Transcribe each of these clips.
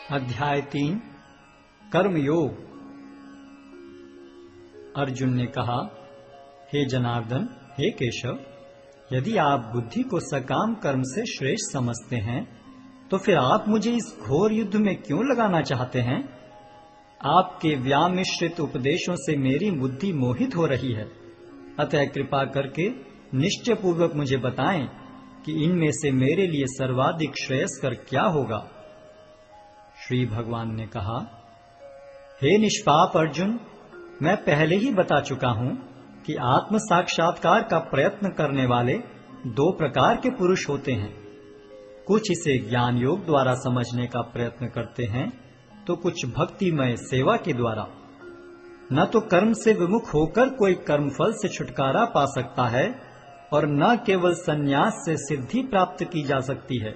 अध्याय 3 कर्मयोग। अर्जुन ने कहा, हे जनार्दन, हे केशव, यदि आप बुद्धि को सकाम कर्म से श्रेष्ठ समझते हैं तो फिर आप मुझे इस घोर युद्ध में क्यों लगाना चाहते हैं? आपके व्यामिश्रित उपदेशों से मेरी बुद्धि मोहित हो रही है, अतः कृपा करके निश्चय पूर्वक मुझे बताएं कि इनमें से मेरे लिए सर्वाधिक श्रेयस्कर क्या होगा। श्री भगवान ने कहा, हे निष्पाप अर्जुन, मैं पहले ही बता चुका हूं कि आत्म साक्षात्कार का प्रयत्न करने वाले दो प्रकार के पुरुष होते हैं। कुछ इसे ज्ञान योग द्वारा समझने का प्रयत्न करते हैं तो कुछ भक्तिमय सेवा के द्वारा। न तो कर्म से विमुख होकर कोई कर्मफल से छुटकारा पा सकता है और न केवल संन्यास से सिद्धि प्राप्त की जा सकती है।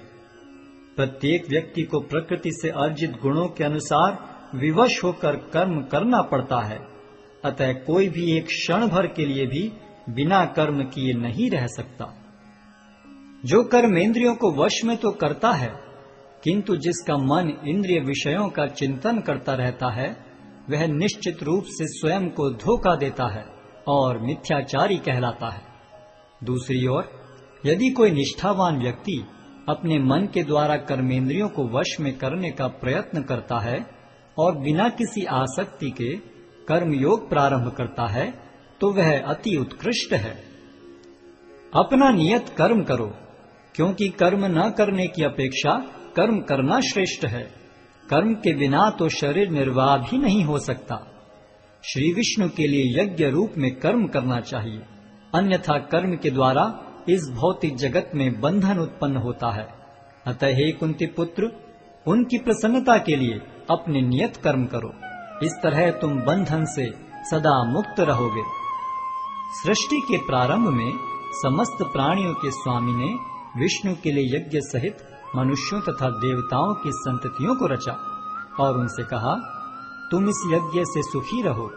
प्रत्येक व्यक्ति को प्रकृति से अर्जित गुणों के अनुसार विवश होकर कर्म करना पड़ता है, अतः कोई भी एक क्षण भर के लिए भी बिना कर्म किए नहीं रह सकता। जो कर्मेंद्रियों को वश में तो करता है, किंतु जिसका मन इंद्रिय विषयों का चिंतन करता रहता है, वह निश्चित रूप से स्वयं को धोखा देता है और मिथ्याचारी कहलाता है। दूसरी ओर, यदि कोई निष्ठावान व्यक्ति अपने मन के द्वारा कर्मेंद्रियों को वश में करने का प्रयत्न करता है और बिना किसी आसक्ति के कर्मयोग प्रारंभ करता है, तो वह अति उत्कृष्ट है। अपना नियत कर्म करो, क्योंकि कर्म न करने की अपेक्षा कर्म करना श्रेष्ठ है। कर्म के बिना तो शरीर निर्वाह भी नहीं हो सकता। श्री विष्णु के लिए यज्ञ रूप में कर्म करना चाहिए, अन्यथा कर्म के द्वारा इस भौतिक जगत में बंधन उत्पन्न होता है। अतः हे कुंती पुत्र, उनकी प्रसन्नता के लिए अपने नियत कर्म करो, इस तरह तुम बंधन से सदा मुक्त रहोगे। सृष्टि के प्रारंभ में समस्त प्राणियों के स्वामी ने विष्णु के लिए यज्ञ सहित मनुष्यों तथा देवताओं की संततियों को रचा और उनसे कहा, तुम इस यज्ञ से सुखी रहो,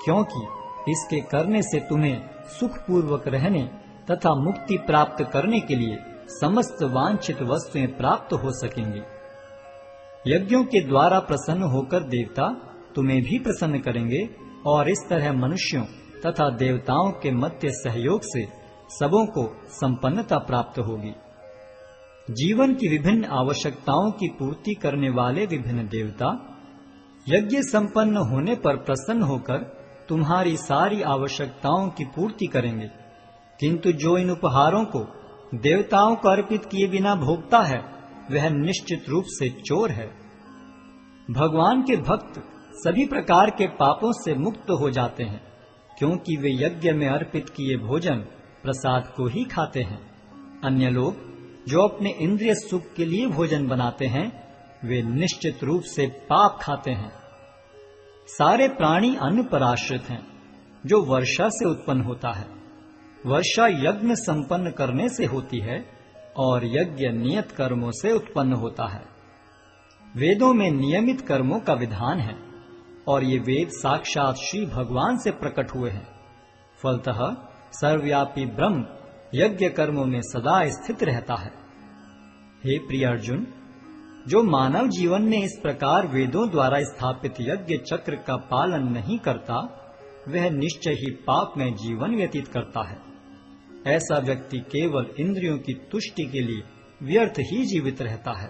क्योंकि इसके करने से तुम्हें सुखपूर्वक रहने तथा मुक्ति प्राप्त करने के लिए समस्त वांछित वस्तुएं प्राप्त हो सकेंगी। यज्ञों के द्वारा प्रसन्न होकर देवता तुम्हें भी प्रसन्न करेंगे और इस तरह मनुष्यों तथा देवताओं के मध्य सहयोग से सबों को संपन्नता प्राप्त होगी। जीवन की विभिन्न आवश्यकताओं की पूर्ति करने वाले विभिन्न देवता यज्ञ संपन्न होने पर प्रसन्न होकर तुम्हारी सारी आवश्यकताओं की पूर्ति करेंगे, किंतु जो इन उपहारों को देवताओं को अर्पित किए बिना भोगता है, वह निश्चित रूप से चोर है। भगवान के भक्त सभी प्रकार के पापों से मुक्त हो जाते हैं, क्योंकि वे यज्ञ में अर्पित किए भोजन प्रसाद को ही खाते हैं। अन्य लोग जो अपने इंद्रिय सुख के लिए भोजन बनाते हैं, वे निश्चित रूप से पाप खाते हैं। सारे प्राणी अन्न पर आश्रित हैं, जो वर्षा से उत्पन्न होता है। वर्षा यज्ञ संपन्न करने से होती है और यज्ञ नियत कर्मों से उत्पन्न होता है। वेदों में नियमित कर्मों का विधान है और ये वेद साक्षात श्री भगवान से प्रकट हुए हैं। फलतः सर्वव्यापी ब्रह्म यज्ञ कर्मों में सदा स्थित रहता है। हे प्रिय अर्जुन, जो मानव जीवन में इस प्रकार वेदों द्वारा स्थापित यज्ञ चक्र का पालन नहीं करता, वह निश्चय ही पाप में जीवन व्यतीत करता है। ऐसा व्यक्ति केवल इंद्रियों की तुष्टि के लिए व्यर्थ ही जीवित रहता है।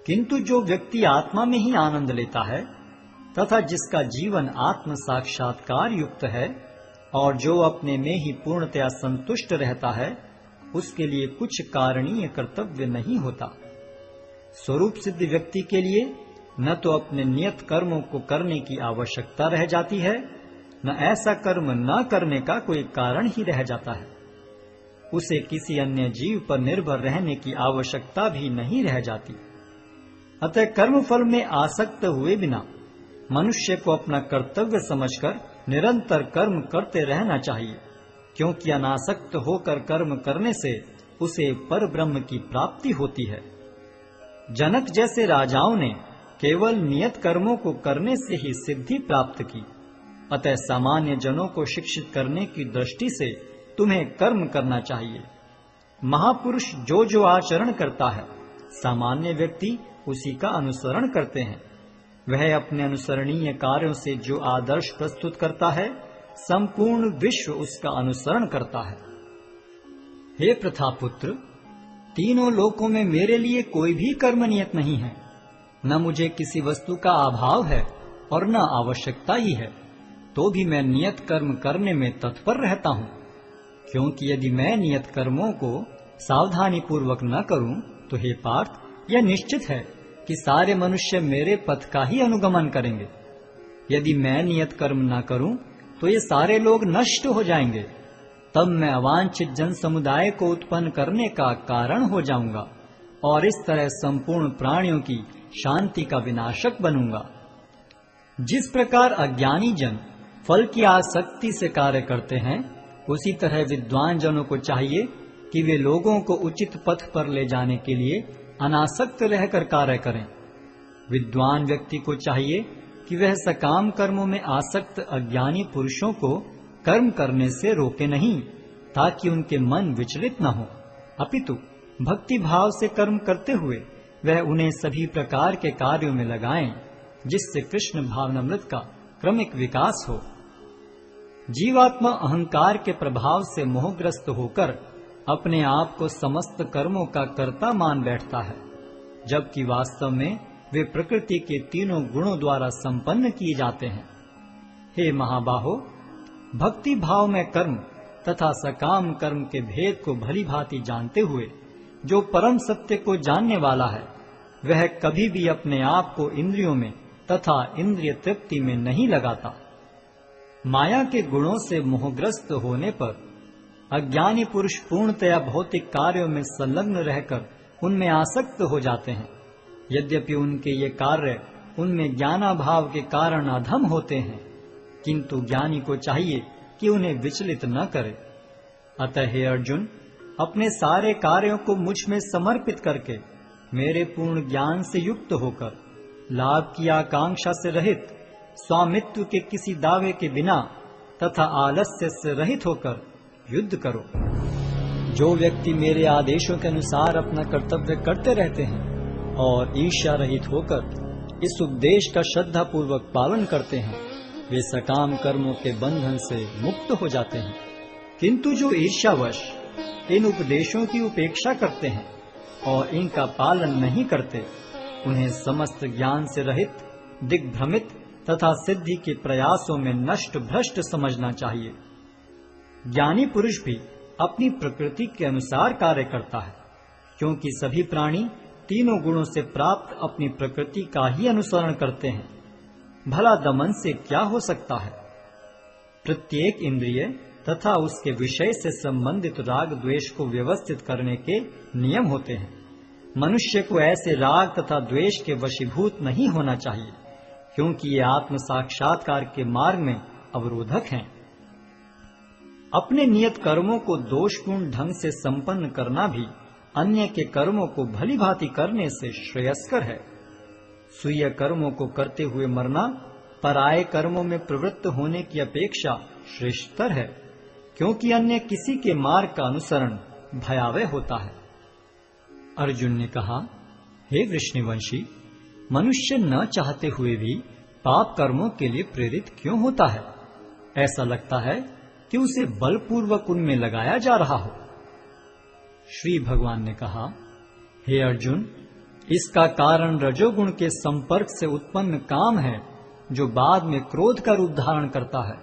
किंतु जो व्यक्ति आत्मा में ही आनंद लेता है तथा जिसका जीवन आत्म साक्षात्कार युक्त है और जो अपने में ही पूर्णतया संतुष्ट रहता है, उसके लिए कुछ कारणीय कर्तव्य नहीं होता। स्वरूप सिद्ध व्यक्ति के लिए न तो अपने नियत कर्मों को करने की आवश्यकता रह जाती है, न ऐसा कर्म न करने का कोई कारण ही रह जाता है। उसे किसी अन्य जीव पर निर्भर रहने की आवश्यकता भी नहीं रह जाती। अतः कर्म फल में आसक्त हुए बिना मनुष्य को अपना कर्तव्य समझकर निरंतर कर्म करते रहना चाहिए, क्योंकि अनासक्त होकर कर्म करने से उसे पर ब्रह्म की प्राप्ति होती है। जनक जैसे राजाओं ने केवल नियत कर्मों को करने से ही सिद्धि प्राप्त की, अतः सामान्य जनों को शिक्षित करने की दृष्टि से तुम्हें कर्म करना चाहिए। महापुरुष जो जो आचरण करता है, सामान्य व्यक्ति उसी का अनुसरण करते हैं। वह अपने अनुसरणीय कार्यों से जो आदर्श प्रस्तुत करता है, संपूर्ण विश्व उसका अनुसरण करता है। हे प्रथापुत्र, तीनों लोकों में मेरे लिए कोई भी कर्म नियत नहीं है। न मुझे किसी वस्तु का अभाव है और न आवश्यकता ही है, तो भी मैं नियत कर्म करने में तत्पर रहता हूँ। क्योंकि यदि मैं नियत कर्मों को सावधानी पूर्वक न करूं, तो हे पार्थ, यह निश्चित है कि सारे मनुष्य मेरे पथ का ही अनुगमन करेंगे। यदि मैं नियत कर्म न करूं, तो ये सारे लोग नष्ट हो जाएंगे। तब मैं अवांछित जन समुदाय को उत्पन्न करने का कारण हो जाऊंगा और इस तरह संपूर्ण प्राणियों की शांति का विनाशक बनूंगा। जिस प्रकार अज्ञानी जन फल की आसक्ति से कार्य करते हैं, उसी तरह विद्वान जनों को चाहिए कि वे लोगों को उचित पथ पर ले जाने के लिए अनासक्त रहकर कार्य करें। विद्वान व्यक्ति को चाहिए कि वह सकाम कर्मों में आसक्त अज्ञानी पुरुषों को कर्म करने से रोके नहीं, ताकि उनके मन विचलित न हो, अपितु भक्ति भाव से कर्म करते हुए वह उन्हें सभी प्रकार के कार्यों में लगाएं, जिससे कृष्ण भावनामृत का क्रमिक विकास हो। जीवात्मा अहंकार के प्रभाव से मोहग्रस्त होकर अपने आप को समस्त कर्मों का कर्ता मान बैठता है, जबकि वास्तव में वे प्रकृति के तीनों गुणों द्वारा संपन्न किए जाते हैं। हे महाबाहो, भक्ति भाव में कर्म तथा सकाम कर्म के भेद को भली भांति जानते हुए जो परम सत्य को जानने वाला है, वह कभी भी अपने आप को इंद्रियों में तथा इंद्रिय तृप्ति में नहीं लगाता। माया के गुणों से मोहग्रस्त होने पर अज्ञानी पुरुष पूर्णतया भौतिक कार्यों में संलग्न रहकर उनमें आसक्त हो जाते हैं। यद्यपि उनके ये कार्य उनमें ज्ञानाभाव के कारण अधम होते हैं, किंतु ज्ञानी को चाहिए कि उन्हें विचलित न करे। अतः हे अर्जुन, अपने सारे कार्यों को मुझ में समर्पित करके मेरे पूर्ण ज्ञान से युक्त होकर लाभ की आकांक्षा से रहित, स्वामित्व के किसी दावे के बिना तथा आलस्य से रहित होकर युद्ध करो। जो व्यक्ति मेरे आदेशों के अनुसार अपना कर्तव्य करते रहते हैं और ईर्ष्या रहित होकर इस उपदेश का श्रद्धा पूर्वक पालन करते हैं, वे सकाम कर्मों के बंधन से मुक्त हो जाते हैं। किंतु जो ईर्ष्यावश इन उपदेशों की उपेक्षा करते हैं और इनका पालन नहीं करते, उन्हें समस्त ज्ञान से रहित, दिग्भ्रमित तथा सिद्धि के प्रयासों में नष्ट भ्रष्ट समझना चाहिए। ज्ञानी पुरुष भी अपनी प्रकृति के अनुसार कार्य करता है, क्योंकि सभी प्राणी तीनों गुणों से प्राप्त अपनी प्रकृति का ही अनुसरण करते हैं। भला दमन से क्या हो सकता है? प्रत्येक इंद्रिय तथा उसके विषय से संबंधित राग द्वेष को व्यवस्थित करने के नियम होते हैं। मनुष्य को ऐसे राग तथा द्वेष के वशीभूत नहीं होना चाहिए, क्योंकि ये आत्म साक्षात्कार के मार्ग में अवरोधक हैं। अपने नियत कर्मों को दोषपूर्ण ढंग से संपन्न करना भी अन्य के कर्मों को भली भांति करने से श्रेयस्कर है। स्वीय कर्मों को करते हुए मरना पराये कर्मों में प्रवृत्त होने की अपेक्षा श्रेष्ठतर है, क्योंकि अन्य किसी के मार्ग का अनुसरण भयावह होता है। अर्जुन ने कहा, हे वृष्णिवंशी, मनुष्य न चाहते हुए भी पाप कर्मों के लिए प्रेरित क्यों होता है? ऐसा लगता है कि उसे बलपूर्वक उनमें लगाया जा रहा हो। श्री भगवान ने कहा, हे अर्जुन, इसका कारण रजोगुण के संपर्क से उत्पन्न काम है, जो बाद में क्रोध का रूप धारण करता है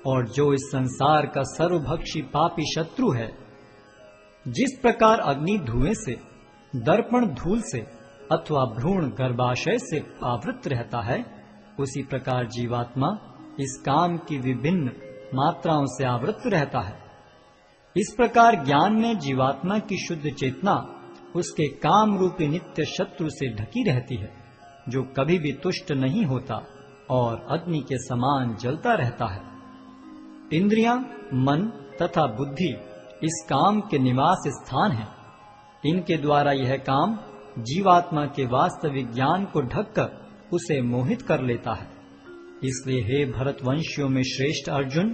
और जो इस संसार का सर्वभक्षी पापी शत्रु है। जिस प्रकार अग्नि धुएं से, दर्पण धूल से अथवा भ्रूण गर्भाशय से आवृत रहता है, उसी प्रकार जीवात्मा इस काम की विभिन्न मात्राओं से आवृत रहता है। इस प्रकार ज्ञान में जीवात्मा की शुद्ध चेतना उसके काम रूपी नित्य शत्रु से ढकी रहती है, जो कभी भी तुष्ट नहीं होता और अग्नि के समान जलता रहता है। इंद्रियां, मन तथा बुद्धि इस काम के निवास स्थान हैं। इनके द्वारा यह काम जीवात्मा के वास्तविक ज्ञान को ढककर उसे मोहित कर लेता है। इसलिए हे भरतवंशियों में श्रेष्ठ अर्जुन,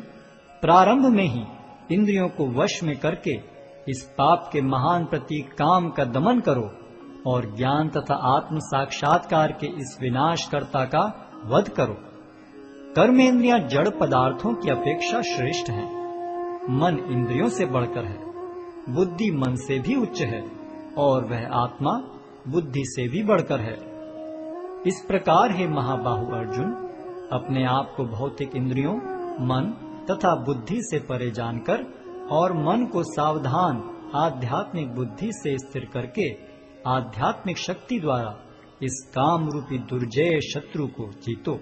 प्रारंभ में ही इंद्रियों को वश में करके इस पाप के महान प्रतीक काम का दमन करो और ज्ञान तथा आत्म साक्षात्कार के इस विनाशकर्ता का वध करो। कर्मेंद्रियां जड़ पदार्थों की अपेक्षा श्रेष्ठ हैं। मन इंद्रियों से बढ़कर है, बुद्धि मन से भी उच्च है और वह आत्मा बुद्धि से भी बढ़कर है। इस प्रकार हे महाबाहु अर्जुन, अपने आप को भौतिक इंद्रियों, मन तथा बुद्धि से परे जानकर और मन को सावधान आध्यात्मिक बुद्धि से स्थिर करके आध्यात्मिक शक्ति द्वारा इस काम रूपी दुर्जय शत्रु को जीतो।